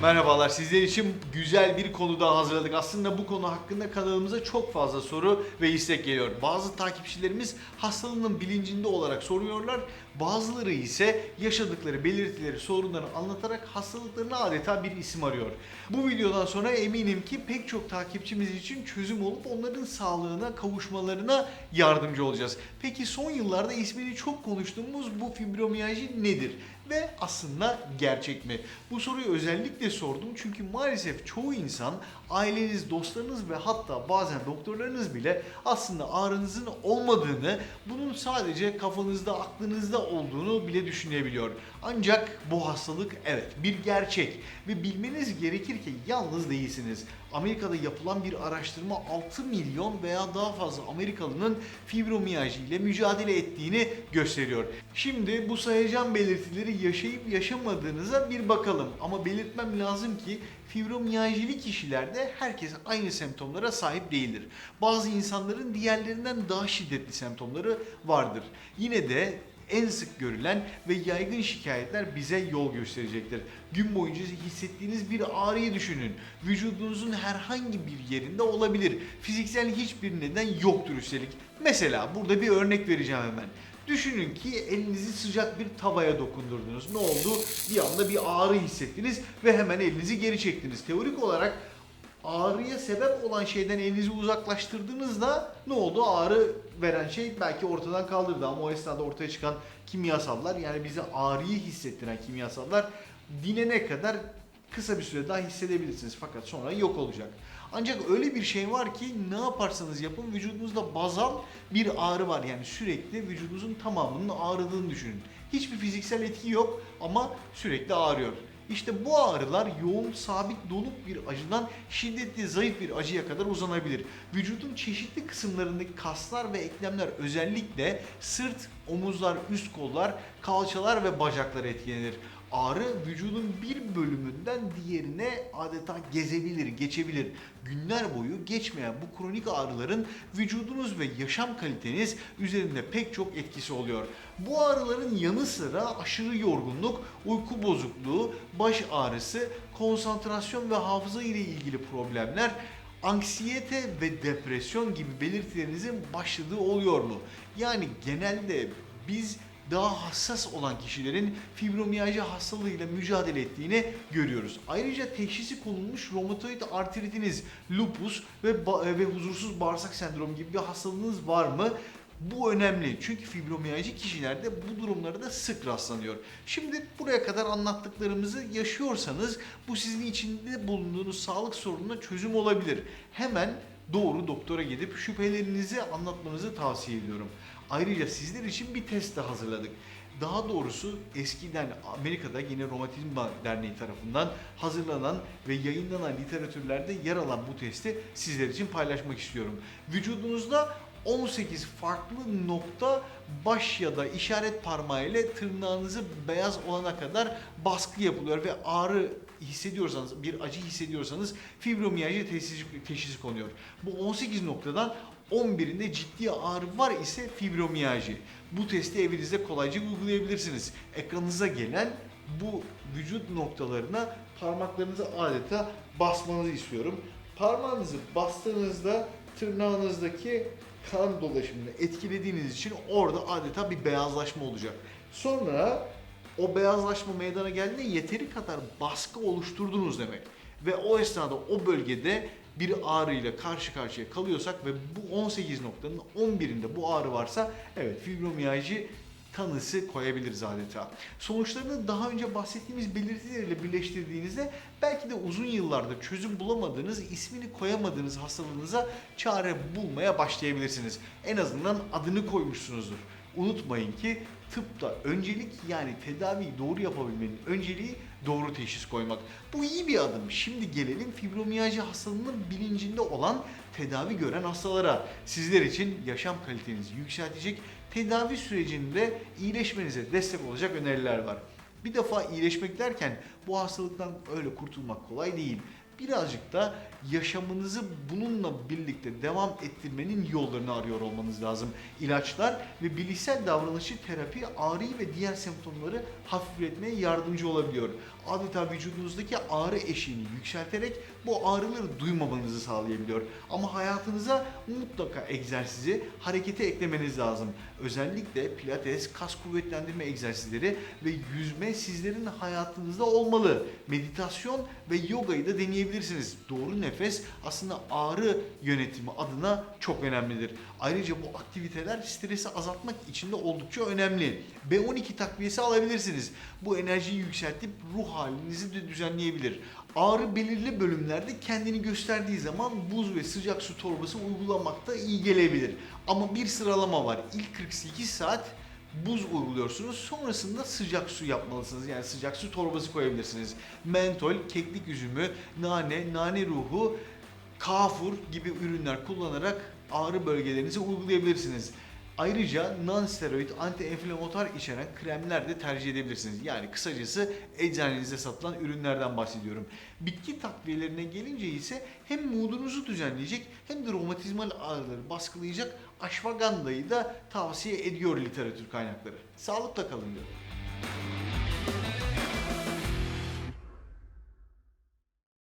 Merhabalar, sizler için güzel bir konu daha hazırladık. Aslında bu konu hakkında kanalımıza çok fazla soru ve istek geliyor. Bazı takipçilerimiz hastalığının bilincinde olarak soruyorlar. Bazıları ise yaşadıkları belirtileri, sorunları anlatarak hastalıklarına adeta bir isim arıyor. Bu videodan sonra eminim ki pek çok takipçimiz için çözüm olup onların sağlığına kavuşmalarına yardımcı olacağız. Peki son yıllarda ismini çok konuştuğumuz bu fibromiyalji nedir? Ve aslında gerçek mi? Bu soruyu özellikle sordum çünkü maalesef çoğu insan, aileniz, dostlarınız ve hatta bazen doktorlarınız bile aslında ağrınızın olmadığını, bunun sadece kafanızda, aklınızda olduğunu bile düşünebiliyor. Ancak bu hastalık evet bir gerçek ve bilmeniz gerekir ki yalnız değilsiniz. Amerika'da yapılan bir araştırma 6 milyon veya daha fazla Amerikalının fibromiyalji ile mücadele ettiğini gösteriyor. Şimdi bu sayacağım belirtileri yaşayıp yaşamadığınıza bir bakalım. Ama belirtmem lazım ki fibromiyajili kişilerde herkes aynı semptomlara sahip değildir. Bazı insanların diğerlerinden daha şiddetli semptomları vardır. Yine de en sık görülen ve yaygın şikayetler bize yol gösterecektir. Gün boyunca hissettiğiniz bir ağrıyı düşünün. Vücudunuzun herhangi bir yerinde olabilir. Fiziksel hiçbir neden yoktur üstelik. Mesela burada bir örnek vereceğim hemen. Düşünün ki elinizi sıcak bir tavaya dokundurdunuz. Ne oldu? Bir anda bir ağrı hissettiniz ve hemen elinizi geri çektiniz. Teorik olarak ağrıya sebep olan şeyden elinizi uzaklaştırdığınızda ne oldu? Ağrı veren şey belki ortadan kaldırdı ama o esnada ortaya çıkan kimyasallar, yani bize ağrıyı hissettiren kimyasallar dinene kadar kısa bir süre daha hissedebilirsiniz fakat sonra yok olacak. Ancak öyle bir şey var ki ne yaparsanız yapın vücudunuzda bazal bir ağrı var. Yani sürekli vücudunuzun tamamının ağrıdığını düşünün. Hiçbir fiziksel etki yok ama sürekli ağrıyor. İşte bu ağrılar yoğun, sabit, donuk bir acıdan şiddetli, zayıf bir acıya kadar uzanabilir. Vücudun çeşitli kısımlarındaki kaslar ve eklemler, özellikle sırt, omuzlar, üst kollar, kalçalar ve bacaklar etkilenir. Ağrı vücudun bir bölümünden diğerine adeta gezebilir, geçebilir. Günler boyu geçmeyen bu kronik ağrıların vücudunuz ve yaşam kaliteniz üzerinde pek çok etkisi oluyor. Bu ağrıların yanı sıra aşırı yorgunluk, uyku bozukluğu, baş ağrısı, konsantrasyon ve hafıza ile ilgili problemler, anksiyete ve depresyon gibi belirtilerinizin başladığı oluyor mu? Yani genelde biz daha hassas olan kişilerin fibromiyalji hastalığıyla mücadele ettiğini görüyoruz. Ayrıca teşhisi konulmuş romatoid artritiniz, lupus ve huzursuz bağırsak sendromu gibi bir hastalığınız var mı? Bu önemli çünkü fibromiyalji kişilerde bu durumlara da sık rastlanıyor. Şimdi buraya kadar anlattıklarımızı yaşıyorsanız bu sizin içinde bulunduğunuz sağlık sorununa çözüm olabilir. Hemen doğru doktora gidip şüphelerinizi anlatmanızı tavsiye ediyorum. Ayrıca sizler için bir test de hazırladık. Daha doğrusu eskiden Amerika'da yine Romatizm Derneği tarafından hazırlanan ve yayınlanan literatürlerde yer alan bu testi sizler için paylaşmak istiyorum. Vücudunuzda 18 farklı nokta baş ya da işaret parmağı ile tırnağınızı beyaz olana kadar baskı yapılıyor ve ağrı hissediyorsanız, bir acı hissediyorsanız fibromiyalji teşhisi konuyor. Bu 18 noktadan 11'inde ciddi ağrı var ise fibromiyalji. Bu testi evinizde kolayca uygulayabilirsiniz. Ekranınıza gelen bu vücut noktalarına parmaklarınızı adeta basmanızı istiyorum. Parmağınızı bastığınızda tırnağınızdaki kan dolaşımını etkilediğiniz için orada adeta bir beyazlaşma olacak. Sonra o beyazlaşma meydana geldiğinde yeteri kadar baskı oluşturdunuz demek. Ve o esnada o bölgede bir ağrıyla karşı karşıya kalıyorsak ve bu 18 noktanın 11'inde bu ağrı varsa evet fibromiyalji tanısı koyabiliriz adeta. Sonuçlarını daha önce bahsettiğimiz belirtilerle birleştirdiğinizde belki de uzun yıllardır çözüm bulamadığınız, ismini koyamadığınız hastalığınıza çare bulmaya başlayabilirsiniz. En azından adını koymuşsunuzdur. Unutmayın ki tıpta öncelik, yani tedaviyi doğru yapabilmenin önceliği doğru teşhis koymak. Bu iyi bir adım. Şimdi gelelim fibromiyalji hastalığının bilincinde olan, tedavi gören hastalara. Sizler için yaşam kalitenizi yükseltecek, tedavi sürecinde iyileşmenize destek olacak öneriler var. Bir defa iyileşmek derken bu hastalıktan öyle kurtulmak kolay değil. Birazcık da yaşamınızı bununla birlikte devam ettirmenin yollarını arıyor olmanız lazım. İlaçlar ve bilişsel davranışçı terapi ağrıyı ve diğer semptomları hafifletmeye yardımcı olabiliyor. Adeta vücudunuzdaki ağrı eşiğini yükselterek bu ağrıları duymamanızı sağlayabiliyor. Ama hayatınıza mutlaka egzersizi, hareketi eklemeniz lazım. Özellikle pilates, kas kuvvetlendirme egzersizleri ve yüzme sizlerin hayatınızda olmalı. Meditasyon ve yogayı da deneyebilirsiniz. Doğru nefes aslında ağrı yönetimi adına çok önemlidir. Ayrıca bu aktiviteler stresi azaltmak için de oldukça önemli. B12 takviyesi alabilirsiniz. Bu enerjiyi yükseltip ruh halinizi de düzenleyebilir. Ağrı belirli bölümlerde kendini gösterdiği zaman buz ve sıcak su torbası uygulamakta iyi gelebilir. Ama bir sıralama var. İlk 48 saat buz uyguluyorsunuz. Sonrasında sıcak su yapmalısınız. Yani sıcak su torbası koyabilirsiniz. Mentol, keklik üzümü, nane, nane ruhu, kafur gibi ürünler kullanarak ağrı bölgelerinize uygulayabilirsiniz. Ayrıca non-steroid anti-enflamatuar içeren kremler de tercih edebilirsiniz. Yani kısacası eczanenizde satılan ürünlerden bahsediyorum. Bitki takviyelerine gelince ise hem moodunuzu düzenleyecek hem de romatizmal ağrıları baskılayacak ashwagandha'yı da tavsiye ediyor literatür kaynakları. Sağlıkla kalın diyorum.